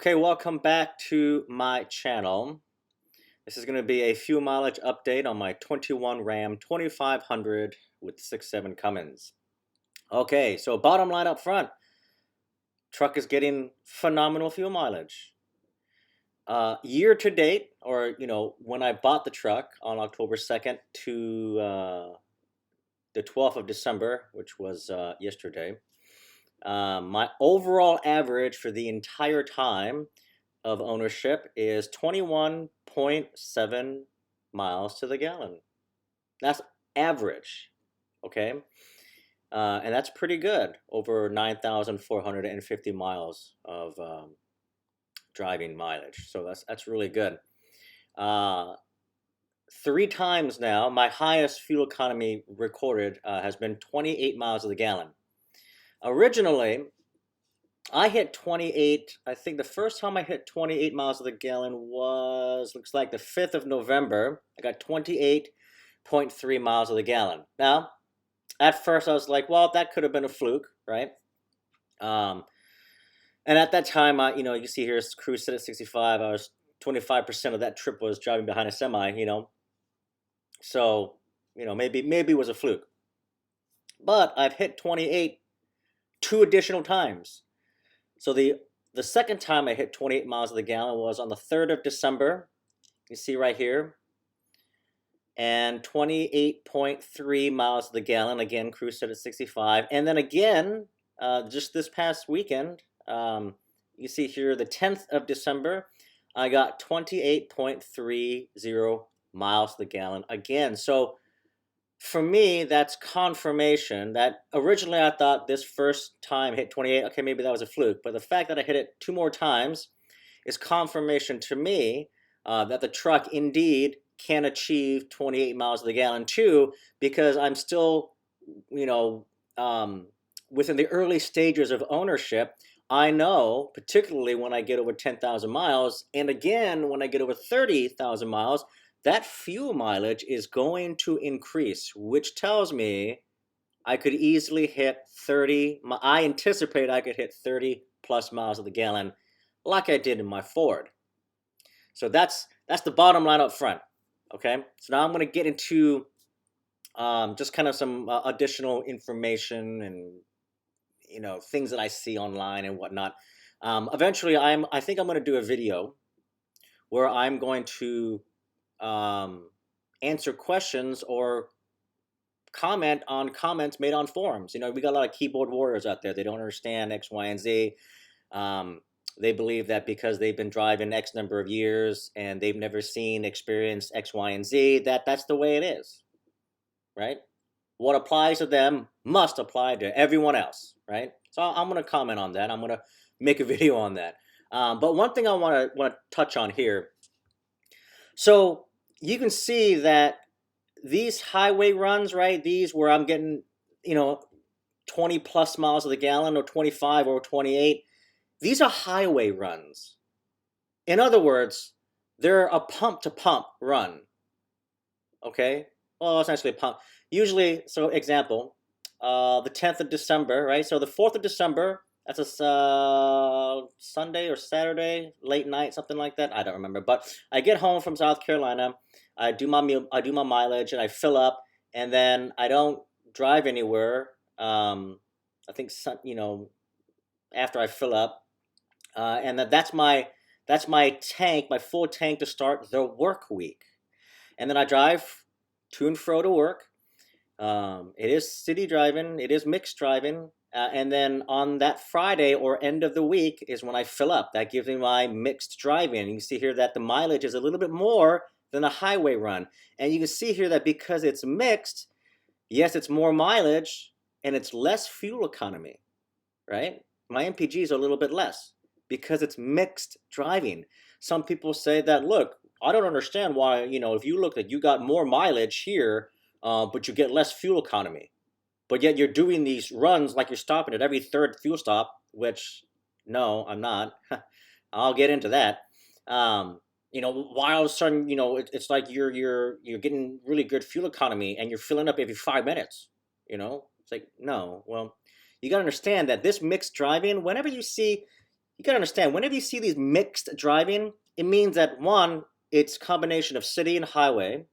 Okay, welcome back to my channel. This is going to be a fuel mileage update on my 21 Ram 2500 with 6.7 Cummins. Okay, so bottom line up front, truck is getting phenomenal fuel mileage. Year to date, or when I bought the truck on October 2nd to the 12th of December, which was yesterday, my overall average for the entire time of ownership is 21.7 miles to the gallon. That's average, okay? And that's pretty good, over 9,450 miles of driving mileage. So that's really good. 3 times now, my highest fuel economy recorded has been 28 miles to the gallon. Originally, I hit 28, I think the first time I hit 28 miles to the gallon was, looks like the 5th of November. I got 28.3 miles to the gallon. Now, at first I was like, well, that could have been a fluke, right? And at that time, you see here, cruise set at 65. I was 25% of that trip was driving behind a semi, So, maybe it was a fluke. But I've hit 28 2 additional times. So the second time I hit 28 miles to the gallon was on the 3rd of December. You see right here. And 28.3 miles to the gallon. Again, cruise set at 65. And then again, just this past weekend, you see here the 10th of December, I got 28.30 miles to the gallon again. So for me, that's confirmation that originally I thought this first time hit 28, okay, maybe that was a fluke. But the fact that I hit it 2 more times is confirmation to me that the truck indeed can achieve 28 miles to the gallon too, because I'm still, within the early stages of ownership. I know, particularly when I get over 10,000 miles, and again, when I get over 30,000 miles, that fuel mileage is going to increase, which tells me I could easily hit 30. I anticipate I could hit 30 plus miles to the gallon like I did in my Ford. So that's the bottom line up front. Okay, so now I'm going to get into just kind of some additional information and things that I see online and whatnot. Eventually, I think I'm going to do a video where I'm going to answer questions or comment on comments made on forums. We got a lot of keyboard warriors out there. They don't understand X, Y, and Z. They believe that because they've been driving X number of years and they've never experienced X, Y, and Z, that's the way it is, right? What applies to them must apply to everyone else, right? So I'm going to comment on that. I'm going to make a video on that. But one thing I want to touch on here. So you can see that these highway runs, right? These where I'm getting, 20 plus miles to the gallon or 25 or 28. These are highway runs. In other words, they're a pump to pump run. Okay? Well, it's actually a pump. Usually, so example, the 10th of December, right? So the 4th of December, that's a Sunday or Saturday, late night, something like that. I don't remember. But I get home from South Carolina. I do my mileage, and I fill up, and then I don't drive anywhere. I think after I fill up, and that's my tank, my full tank to start the work week, and then I drive to and fro to work. It is city driving, it is mixed driving, and then on that Friday or end of the week is when I fill up. That gives me my mixed driving. You can see here that the mileage is a little bit more than a highway run. And you can see here that because it's mixed, yes, it's more mileage and it's less fuel economy, right? My MPGs are a little bit less because it's mixed driving. Some people say that, look, I don't understand why, if you look like you got more mileage here, but you get less fuel economy. But yet you're doing these runs like you're stopping at every 3rd fuel stop, which, no, I'm not. I'll get into that. Why all of a sudden, it's like you're getting really good fuel economy and you're filling up every 5 minutes. It's like, no. Well, you got to understand that this mixed driving, whenever you see you gotta understand, whenever you see these mixed driving, it means that one, it's combination of city and highway,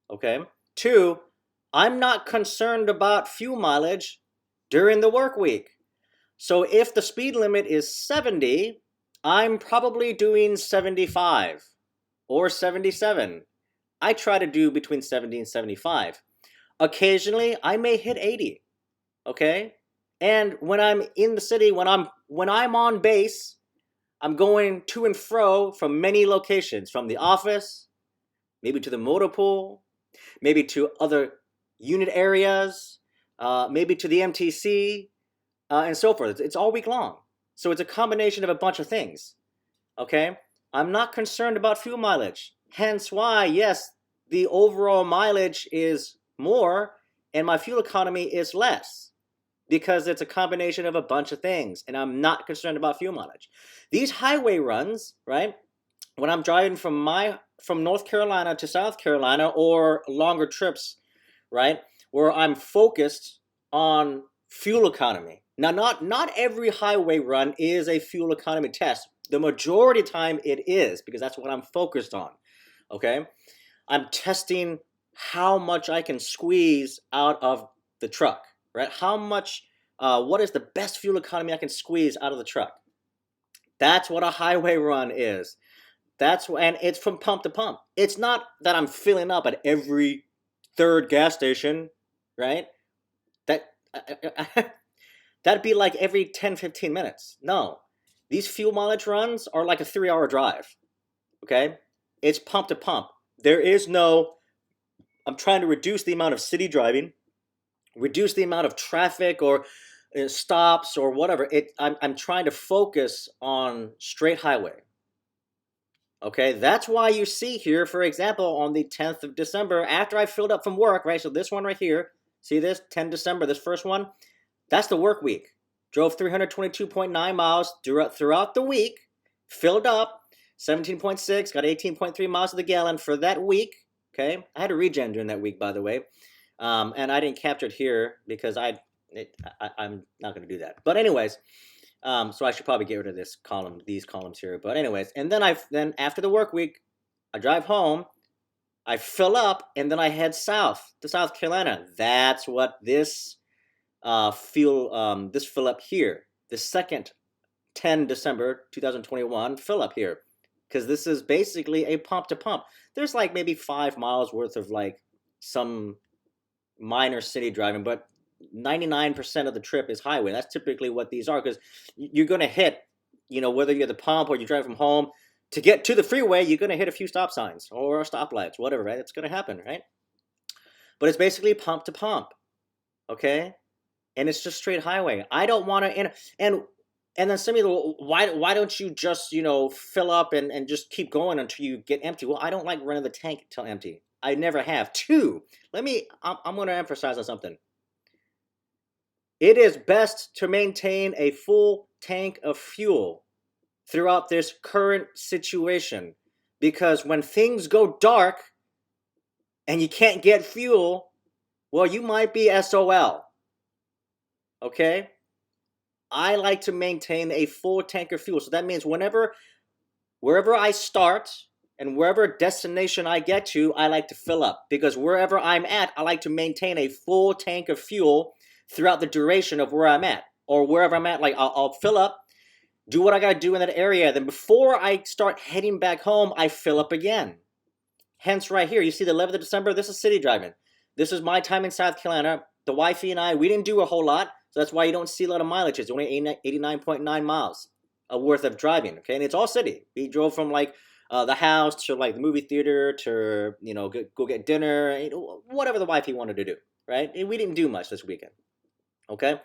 okay? Two, I'm not concerned about fuel mileage during the work week. So if the speed limit is 70, I'm probably doing 75 or 77. I try to do between 70 and 75. Occasionally, I may hit 80, okay? And when I'm in the city, when I'm on base, I'm going to and fro from many locations, from the office, maybe to the motor pool, maybe to other unit areas, maybe to the MTC, and so forth. It's all week long. So it's a combination of a bunch of things. Okay? I'm not concerned about fuel mileage. Hence why, yes, the overall mileage is more and my fuel economy is less, because it's a combination of a bunch of things, and I'm not concerned about fuel mileage. These highway runs, right? When I'm driving from North Carolina to South Carolina, or longer trips, right, where I'm focused on fuel economy. Now, not every highway run is a fuel economy test. The majority of the time it is, because that's what I'm focused on. Okay, I'm testing how much I can squeeze out of the truck, right? How much, what is the best fuel economy I can squeeze out of the truck? That's what a highway run is. And it's from pump to pump. It's not that I'm filling up at every third gas station, right? That that'd be like every 10, 15 minutes. No. These fuel mileage runs are like a 3-hour drive. Okay? It's pump to pump. There is no, I'm trying to reduce the amount of city driving, reduce the amount of traffic or stops or whatever. I'm trying to focus on straight highway. Okay, that's why you see here, for example, on the 10th of December, after I filled up from work, right? So this one right here, see this, 10 December, this first one, that's the work week. Drove 322.9 miles throughout the week, filled up, 17.6, got 18.3 miles to the gallon for that week. Okay, I had a regen during that week, by the way, and I didn't capture it here because I'm not going to do that. But anyways, so I should probably get rid of this column, these columns here. But anyways, and then after the work week, I drive home, I fill up, and then I head south to South Carolina. That's what this this fill up here, the second 10 December 2021 fill up here, because this is basically a pump to pump. There's like maybe 5 miles worth of like some minor city driving, but 99% of the trip is highway. That's typically what these are, because you're going to hit, whether you're at the pump or you drive from home, to get to the freeway, you're going to hit a few stop signs or stoplights, whatever, right? It's going to happen, right? But it's basically pump to pump, okay? And it's just straight highway. I don't want to, and then some people, why don't you just, fill up and just keep going until you get empty? Well, I don't like running the tank till empty. I never have. Two, I'm going to emphasize on something. It is best to maintain a full tank of fuel throughout this current situation, because when things go dark and you can't get fuel, well, you might be SOL. Okay? I like to maintain a full tank of fuel. So that means wherever I start and wherever destination I get to, I like to fill up, because wherever I'm at, I like to maintain a full tank of fuel throughout the duration of where I'm at, or wherever I'm at. Like I'll fill up, do what I gotta do in that area. Then before I start heading back home, I fill up again. Hence right here, you see the 11th of December, this is city driving. This is my time in South Carolina. The wifey and I, we didn't do a whole lot. So that's why you don't see a lot of mileage. It's only 89.9 miles worth of driving. Okay, and it's all city. We drove from like the house to like the movie theater to go get dinner, whatever the wifey wanted to do. Right? And we didn't do much this weekend. Okay,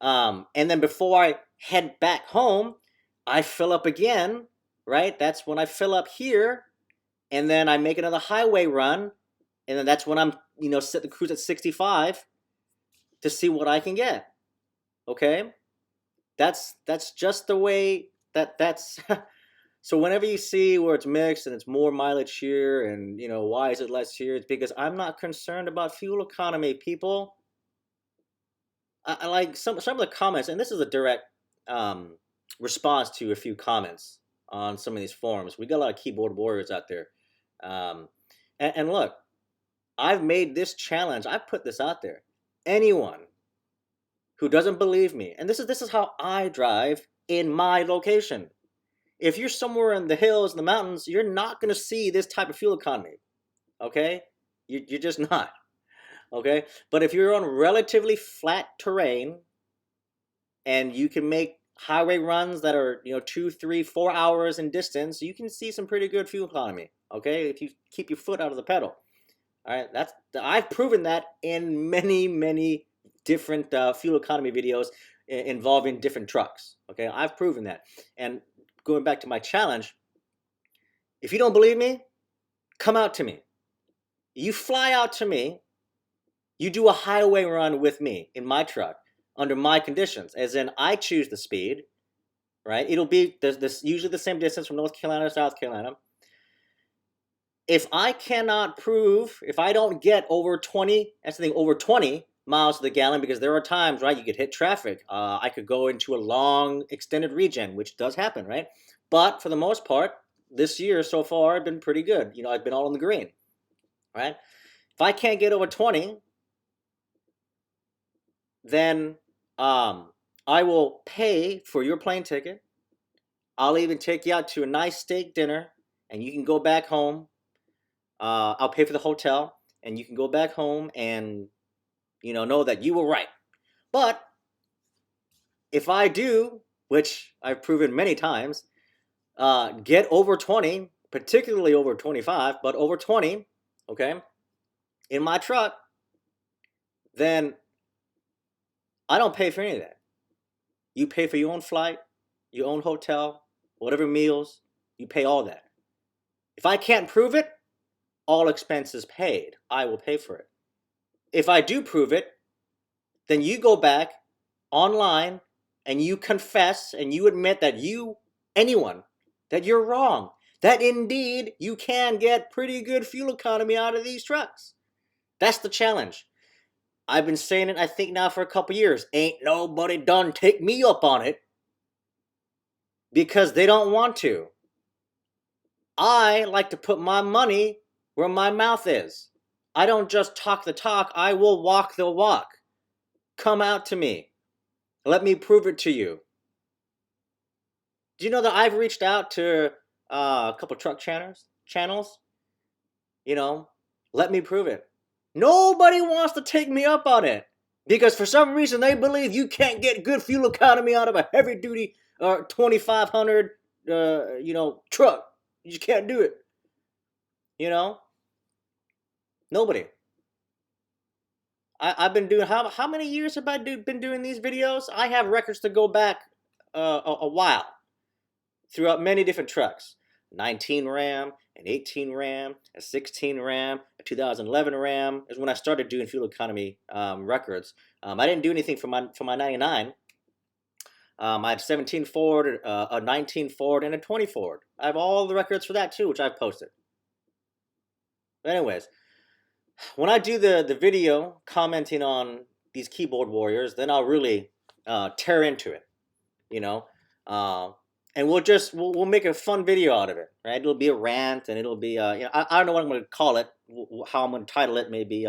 and then before I head back home, I fill up again. Right? That's when I fill up here, and then I make another highway run, and then that's when I'm set the cruise at 65 to see what I can get. Okay, that's just the way that's. So whenever you see where it's mixed and it's more mileage here, and why is it less here, it's because I'm not concerned about fuel economy, people. I like some of the comments, and this is a direct response to a few comments on some of these forums. We got a lot of keyboard warriors out there. Um, and look, I've made this challenge. I put this out there. Anyone who doesn't believe me, and this is how I drive in my location. If you're somewhere in the hills and the mountains, you're not going to see this type of fuel economy. Okay, you're just not. Okay, but if you're on relatively flat terrain and you can make highway runs that are 2, 3, 4 hours in distance, you can see some pretty good fuel economy. Okay, if you keep your foot out of the pedal. All right, I've proven that in many different fuel economy videos involving different trucks. Okay, I've proven that. And going back to my challenge, if you don't believe me, come out to me. You fly out to me. You do a highway run with me in my truck under my conditions, as in I choose the speed. Right, it'll be this usually the same distance from North Carolina to South Carolina. If I cannot prove, if I don't get over 20, that's the thing, over 20 miles to the gallon, because there are times, right, you could hit traffic. I could go into a long extended regen, which does happen, right? But for the most part, this year so far, I've been pretty good. I've been all in the green, right? If I can't get over 20, then I will pay for your plane ticket. I'll even take you out to a nice steak dinner, and you can go back home. I'll pay for the hotel, and you can go back home and know that you were right. But if I do, which I've proven many times, get over 20, particularly over 25, but over 20, okay, in my truck, then I don't pay for any of that. You pay for your own flight, your own hotel, whatever meals, you pay all that. If I can't prove it, all expenses paid. I will pay for it. If I do prove it, then you go back online and you confess and you admit that anyone, that you're wrong. That indeed you can get pretty good fuel economy out of these trucks. That's the challenge. I've been saying it, I think, now for a couple years. Ain't nobody done take me up on it because they don't want to. I like to put my money where my mouth is. I don't just talk the talk, I will walk the walk. Come out to me. Let me prove it to you. Do you know that I've reached out to a couple truck channels? Let me prove it. Nobody wants to take me up on it because for some reason they believe you can't get good fuel economy out of a heavy duty 2500 truck. You just can't do it. Nobody. I've been doing how many years have I been doing these videos? I have records to go back a while throughout many different trucks. 19 Ram, an 18 Ram, a 16 Ram, a 2011 Ram is when I started doing fuel economy records. I didn't do anything for my 99. I had 17 Ford, a 19 Ford, and a 20 Ford. I have all the records for that too, which I've posted. But anyways, when I do the video commenting on these keyboard warriors, then I'll really tear into it, and we'll make a fun video out of it, right? It'll be a rant, and it'll be I don't know what I'm going to call it, how I'm going to title it, maybe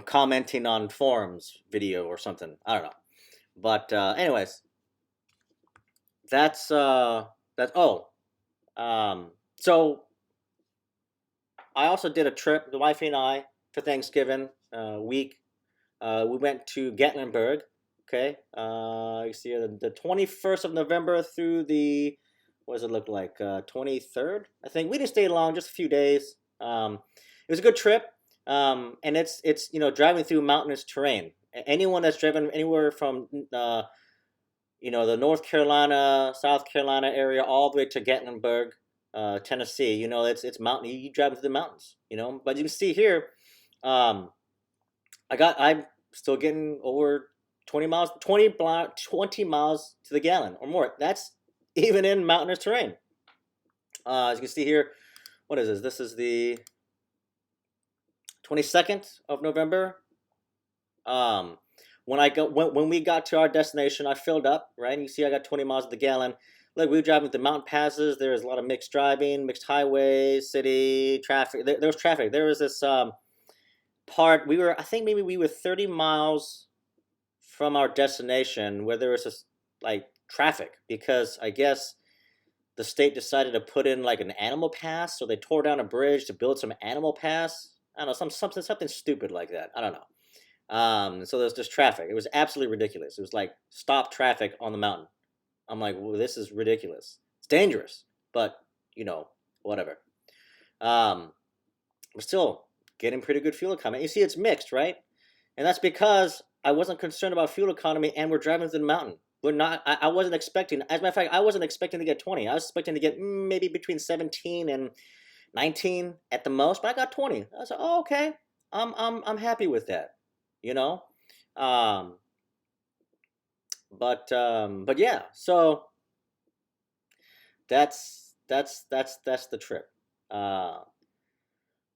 commenting on forums video or something. I don't know, but anyways, that's so I also did a trip, the wife and I, for Thanksgiving week. We went to Gatlinburg. Okay, you see here the 21st of November through the, what does it look like, 23rd? I think we didn't stay long, just a few days. It was a good trip, and it's driving through mountainous terrain. Anyone that's driven anywhere from the North Carolina, South Carolina area all the way to Gatlinburg, Tennessee, it's mountain. You drive through the mountains, But you can see here, I'm still getting over 20 miles to the gallon or more. That's even in mountainous terrain. As you can see here, what is this? This is the 22nd of November. when we got to our destination, I filled up, right? And you see I got 20 miles to the gallon. Look, we were driving the mountain passes. There was a lot of mixed driving, mixed highways, city traffic. There was traffic. There was this part. I think maybe we were 30 miles from our destination where there was this like traffic because I guess the state decided to put in like an animal pass, so they tore down a bridge to build some animal pass. I don't know, something stupid like that. I don't know. So there's just traffic. It was absolutely ridiculous. It was like stop traffic on the mountain. I'm like, well, this is ridiculous. It's dangerous, but whatever. We're still getting pretty good fuel economy. You see, it's mixed, right? And that's because I wasn't concerned about fuel economy, and we're driving through the mountain. We're not. I wasn't expecting. As a matter of fact, I wasn't expecting to get 20. I was expecting to get maybe between 17 and 19 at the most, but I got 20. I was like, oh, okay. I'm happy with that. But yeah. So that's the trip. But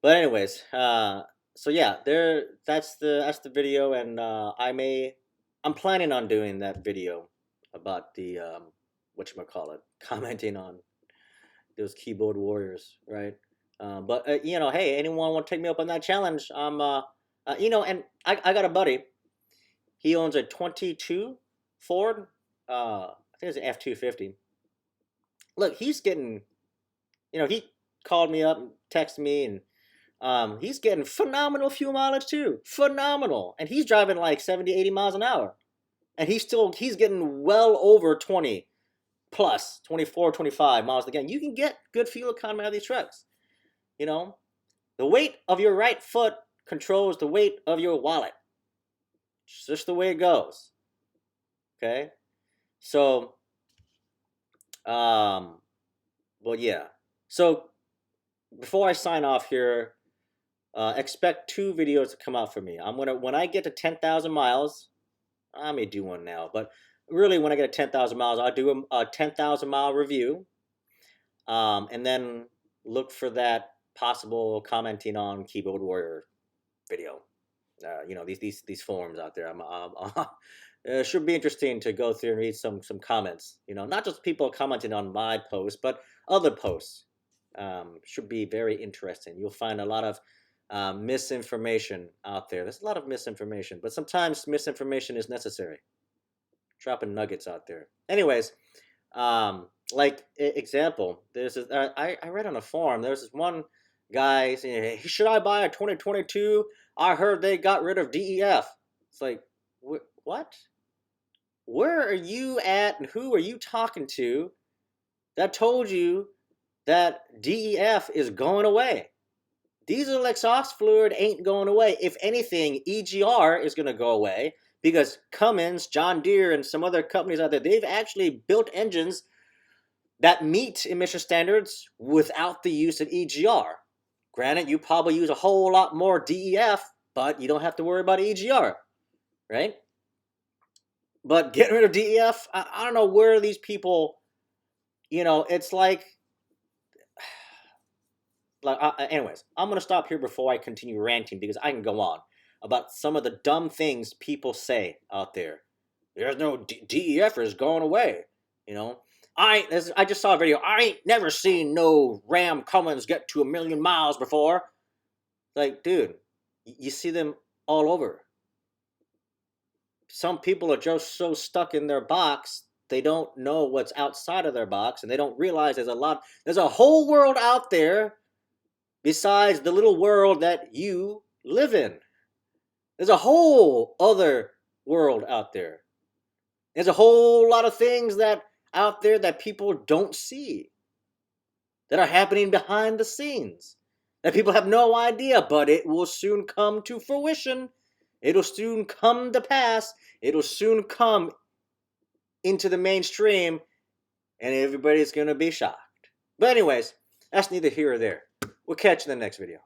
anyways, so yeah, that's the video, and I'm planning on doing that video about the whatchamacallit, commenting on those keyboard warriors, right? But hey, anyone want to take me up on that challenge? And I got a buddy. He owns a 22 Ford. I think it's an F-250. Look, he's getting, he called me up and texted me, and he's getting phenomenal fuel mileage too. Phenomenal. And he's driving like 70, 80 miles an hour. And he's getting well over 20 plus, 24, 25 miles a gallon. You can get good fuel economy out of these trucks. The weight of your right foot controls the weight of your wallet. It's just the way it goes. Okay? So, well, yeah. So, before I sign off here, expect 2 videos to come out for me. When I get to 10,000 miles, I may do one now, but really when I get to 10,000 miles, I'll do a 10,000 mile review, and then look for that possible commenting on keyboard warrior video. These forums out there. It should be interesting to go through and read some comments. Not just people commenting on my post, but other posts. Should be very interesting. You'll find a lot of misinformation out there. There's a lot of misinformation, but sometimes misinformation is necessary. Dropping nuggets out there. Anyways, like example, there's this, I read on a forum. There's this one guy saying, "Hey, should I buy a 2022? I heard they got rid of DEF." It's like, what? Where are you at, and who are you talking to that told you that DEF is going away? Diesel exhaust fluid ain't going away. If anything, EGR is going to go away because Cummins, John Deere, and some other companies out there, they've actually built engines that meet emission standards without the use of EGR. Granted, you probably use a whole lot more DEF, but you don't have to worry about EGR, right? But getting rid of DEF, I don't know where these people, it's like anyways, I'm going to stop here before I continue ranting because I can go on about some of the dumb things people say out there. There's no DEF is going away. I just saw a video. I ain't never seen no Ram Cummins get to 1 million miles before. Like, dude, you see them all over. Some people are just so stuck in their box, they don't know what's outside of their box, and they don't realize there's a whole world out there besides the little world that you live in. There's a whole other world out there. There's a whole lot of things out there that people don't see, that are happening behind the scenes, that people have no idea, but it will soon come to fruition. It'll soon come to pass. It'll soon come into the mainstream, and everybody's going to be shocked. But anyways, that's neither here or there. We'll catch you in the next video.